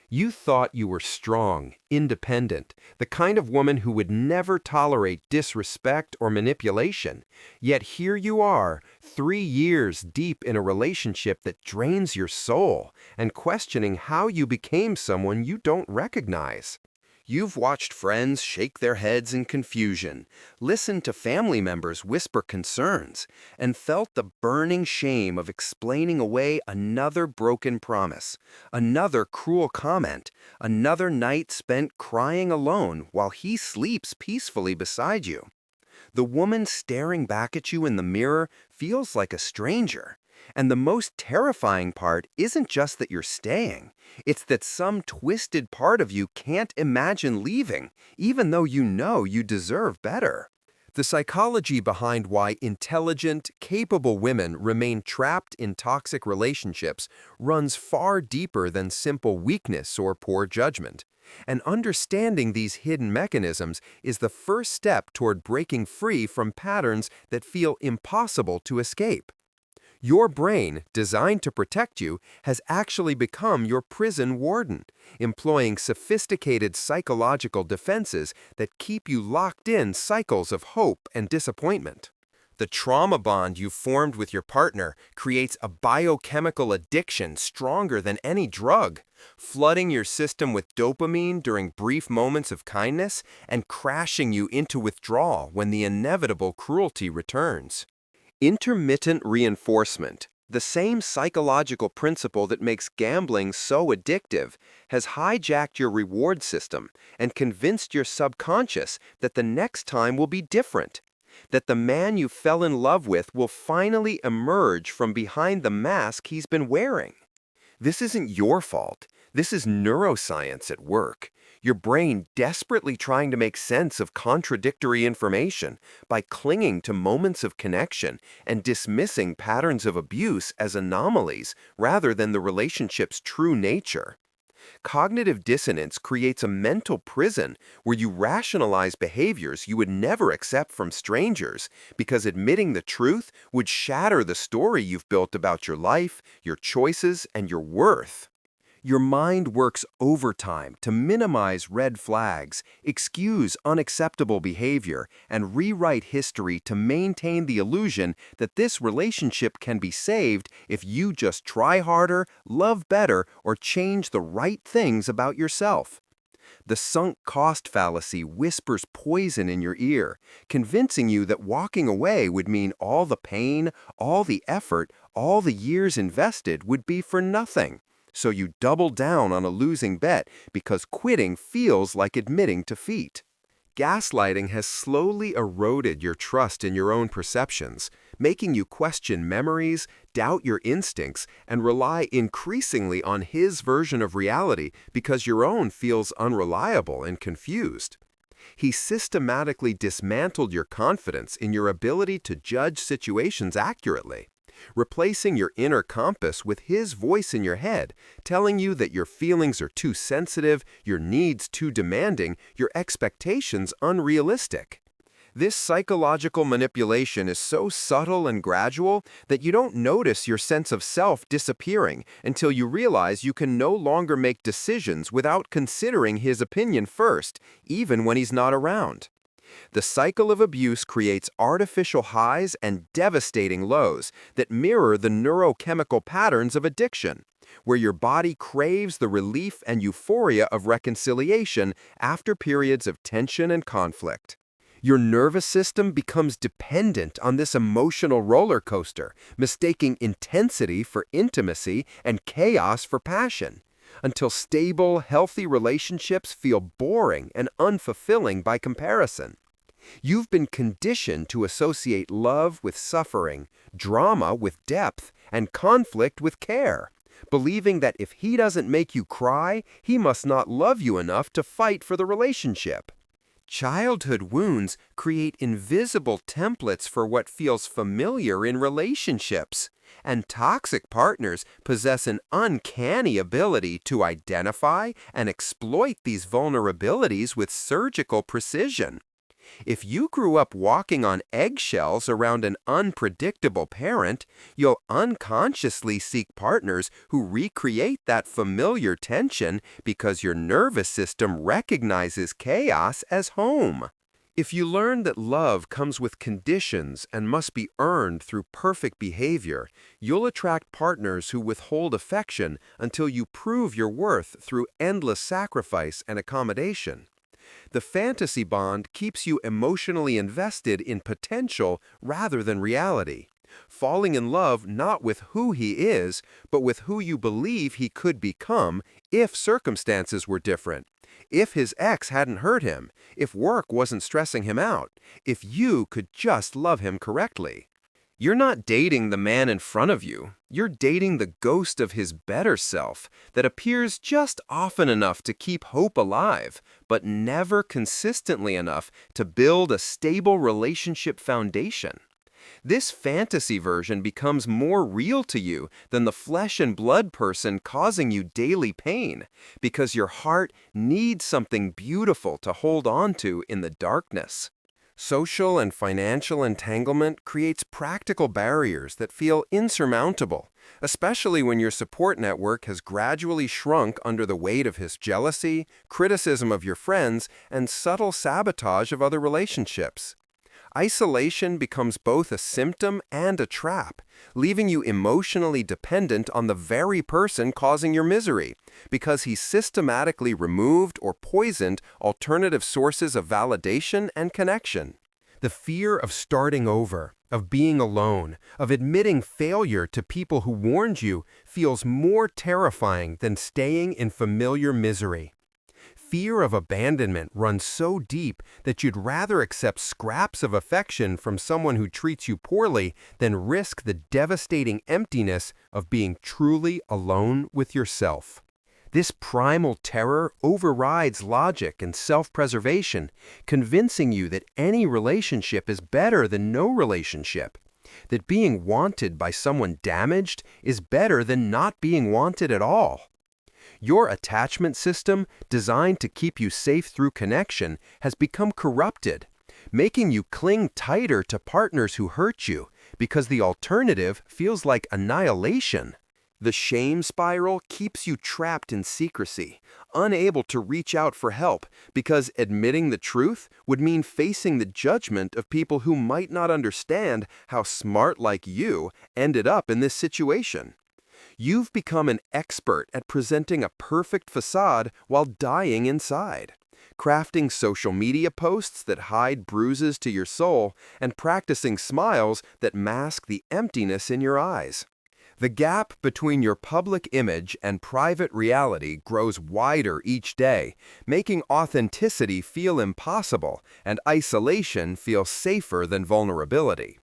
You thought you were strong, independent, the kind of woman who would never tolerate disrespect or manipulation. Yet here you are, 3 years deep in a relationship that drains your soul, and questioning how you became someone you don't recognize. You've watched friends shake their heads in confusion, listened to family members whisper concerns, and felt the burning shame of explaining away another broken promise, another cruel comment, another night spent crying alone while he sleeps peacefully beside you. The woman staring back at you in the mirror feels like a stranger. And the most terrifying part isn't just that you're staying, it's that some twisted part of you can't imagine leaving, even though you know you deserve better. The psychology behind why intelligent, capable women remain trapped in toxic relationships runs far deeper than simple weakness or poor judgment. And understanding these hidden mechanisms is the first step toward breaking free from patterns that feel impossible to escape. Your brain, designed to protect you, has actually become your prison warden, employing sophisticated psychological defenses that keep you locked in cycles of hope and disappointment. The trauma bond you formed with your partner creates a biochemical addiction stronger than any drug, flooding your system with dopamine during brief moments of kindness and crashing you into withdrawal when the inevitable cruelty returns. Intermittent reinforcement, the same psychological principle that makes gambling so addictive, has hijacked your reward system and convinced your subconscious that the next time will be different, that the man you fell in love with will finally emerge from behind the mask he's been wearing. This isn't your fault. This is neuroscience at work. Your brain desperately trying to make sense of contradictory information by clinging to moments of connection and dismissing patterns of abuse as anomalies rather than the relationship's true nature. Cognitive dissonance creates a mental prison where you rationalize behaviors you would never accept from strangers because admitting the truth would shatter the story you've built about your life, your choices, and your worth. Your mind works overtime to minimize red flags, excuse unacceptable behavior, and rewrite history to maintain the illusion that this relationship can be saved if you just try harder, love better, or change the right things about yourself. The sunk cost fallacy whispers poison in your ear, convincing you that walking away would mean all the pain, all the effort, all the years invested would be for nothing. So you double down on a losing bet because quitting feels like admitting defeat. Gaslighting has slowly eroded your trust in your own perceptions, making you question memories, doubt your instincts, and rely increasingly on his version of reality because your own feels unreliable and confused. He systematically dismantled your confidence in your ability to judge situations accurately, replacing your inner compass with his voice in your head, telling you that your feelings are too sensitive, your needs too demanding, your expectations unrealistic. This psychological manipulation is so subtle and gradual that you don't notice your sense of self disappearing until you realize you can no longer make decisions without considering his opinion first, even when he's not around. The cycle of abuse creates artificial highs and devastating lows that mirror the neurochemical patterns of addiction, where your body craves the relief and euphoria of reconciliation after periods of tension and conflict. Your nervous system becomes dependent on this emotional roller coaster, mistaking intensity for intimacy and chaos for passion, until stable, healthy relationships feel boring and unfulfilling by comparison. You've been conditioned to associate love with suffering, drama with depth, and conflict with care, believing that if he doesn't make you cry, he must not love you enough to fight for the relationship. Childhood wounds create invisible templates for what feels familiar in relationships, and toxic partners possess an uncanny ability to identify and exploit these vulnerabilities with surgical precision. If you grew up walking on eggshells around an unpredictable parent, you'll unconsciously seek partners who recreate that familiar tension because your nervous system recognizes chaos as home. If you learn that love comes with conditions and must be earned through perfect behavior, you'll attract partners who withhold affection until you prove your worth through endless sacrifice and accommodation. The fantasy bond keeps you emotionally invested in potential rather than reality, falling in love not with who he is, but with who you believe he could become if circumstances were different. If his ex hadn't hurt him, if work wasn't stressing him out, if you could just love him correctly. You're not dating the man in front of you. You're dating the ghost of his better self that appears just often enough to keep hope alive, but never consistently enough to build a stable relationship foundation. This fantasy version becomes more real to you than the flesh and blood person causing you daily pain, because your heart needs something beautiful to hold on to in the darkness. Social and financial entanglement creates practical barriers that feel insurmountable, especially when your support network has gradually shrunk under the weight of his jealousy, criticism of your friends, and subtle sabotage of other relationships. Isolation becomes both a symptom and a trap, leaving you emotionally dependent on the very person causing your misery, because he systematically removed or poisoned alternative sources of validation and connection. The fear of starting over, of being alone, of admitting failure to people who warned you feels more terrifying than staying in familiar misery. Fear of abandonment runs so deep that you'd rather accept scraps of affection from someone who treats you poorly than risk the devastating emptiness of being truly alone with yourself. This primal terror overrides logic and self-preservation, convincing you that any relationship is better than no relationship, that being wanted by someone damaged is better than not being wanted at all. Your attachment system, designed to keep you safe through connection, has become corrupted, making you cling tighter to partners who hurt you because the alternative feels like annihilation. The shame spiral keeps you trapped in secrecy, unable to reach out for help because admitting the truth would mean facing the judgment of people who might not understand how smart like you ended up in this situation. You've become an expert at presenting a perfect facade while dying inside, crafting social media posts that hide bruises to your soul and practicing smiles that mask the emptiness in your eyes. The gap between your public image and private reality grows wider each day, making authenticity feel impossible and isolation feel safer than vulnerability.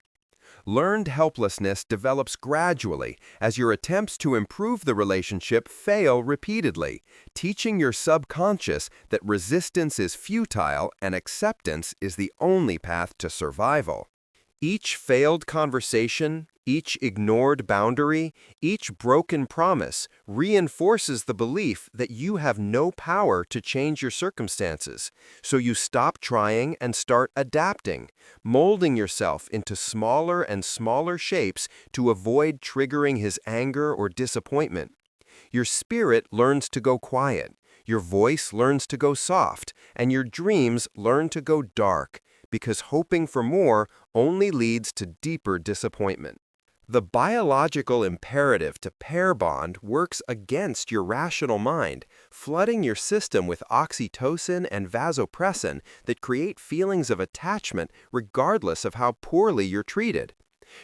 Learned helplessness develops gradually as your attempts to improve the relationship fail repeatedly, teaching your subconscious that resistance is futile and acceptance is the only path to survival. Each failed conversation, each ignored boundary, each broken promise reinforces the belief that you have no power to change your circumstances, so you stop trying and start adapting, molding yourself into smaller and smaller shapes to avoid triggering his anger or disappointment. Your spirit learns to go quiet, your voice learns to go soft, and your dreams learn to go dark, because hoping for more only leads to deeper disappointment. The biological imperative to pair bond works against your rational mind, flooding your system with oxytocin and vasopressin that create feelings of attachment regardless of how poorly you're treated.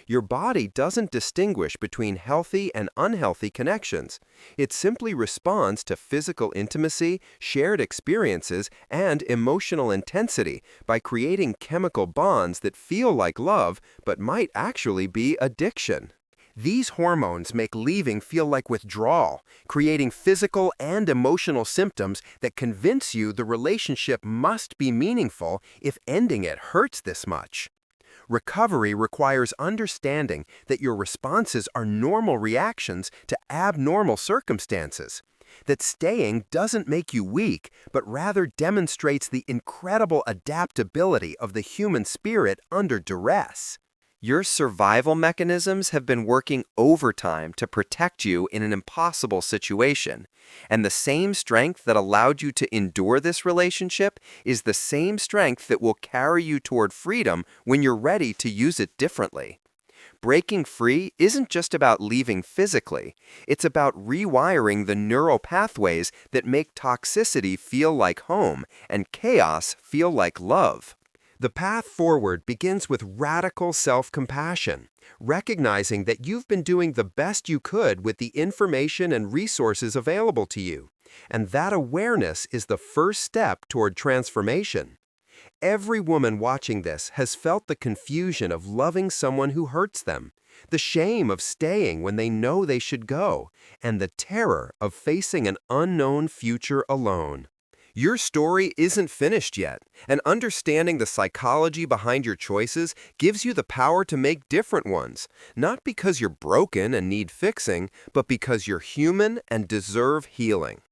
Your body doesn't distinguish between healthy and unhealthy connections. It simply responds to physical intimacy, shared experiences, and emotional intensity by creating chemical bonds that feel like love but might actually be addiction. These hormones make leaving feel like withdrawal, creating physical and emotional symptoms that convince you the relationship must be meaningful if ending it hurts this much. Recovery requires understanding that your responses are normal reactions to abnormal circumstances. that staying doesn't make you weak, but rather demonstrates the incredible adaptability of the human spirit under duress. Your survival mechanisms have been working overtime to protect you in an impossible situation, and the same strength that allowed you to endure this relationship is the same strength that will carry you toward freedom when you're ready to use it differently. Breaking free isn't just about leaving physically, it's about rewiring the neural pathways that make toxicity feel like home and chaos feel like love. The path forward begins with radical self-compassion, recognizing that you've been doing the best you could with the information and resources available to you, and that awareness is the first step toward transformation. Every woman watching this has felt the confusion of loving someone who hurts them, the shame of staying when they know they should go, and the terror of facing an unknown future alone. Your story isn't finished yet, and understanding the psychology behind your choices gives you the power to make different ones, not because you're broken and need fixing, but because you're human and deserve healing.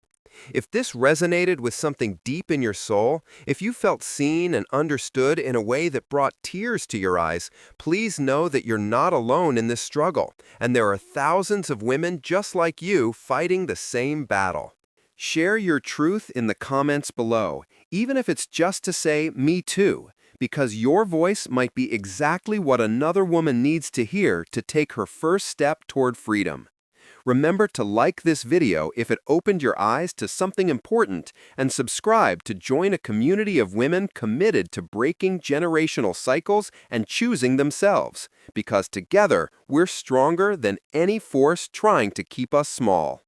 If this resonated with something deep in your soul, if you felt seen and understood in a way that brought tears to your eyes, please know that you're not alone in this struggle, and there are thousands of women just like you fighting the same battle. Share your truth in the comments below, even if it's just to say, "Me too," because your voice might be exactly what another woman needs to hear to take her first step toward freedom. Remember to like this video if it opened your eyes to something important, and subscribe to join a community of women committed to breaking generational cycles and choosing themselves, because together we're stronger than any force trying to keep us small.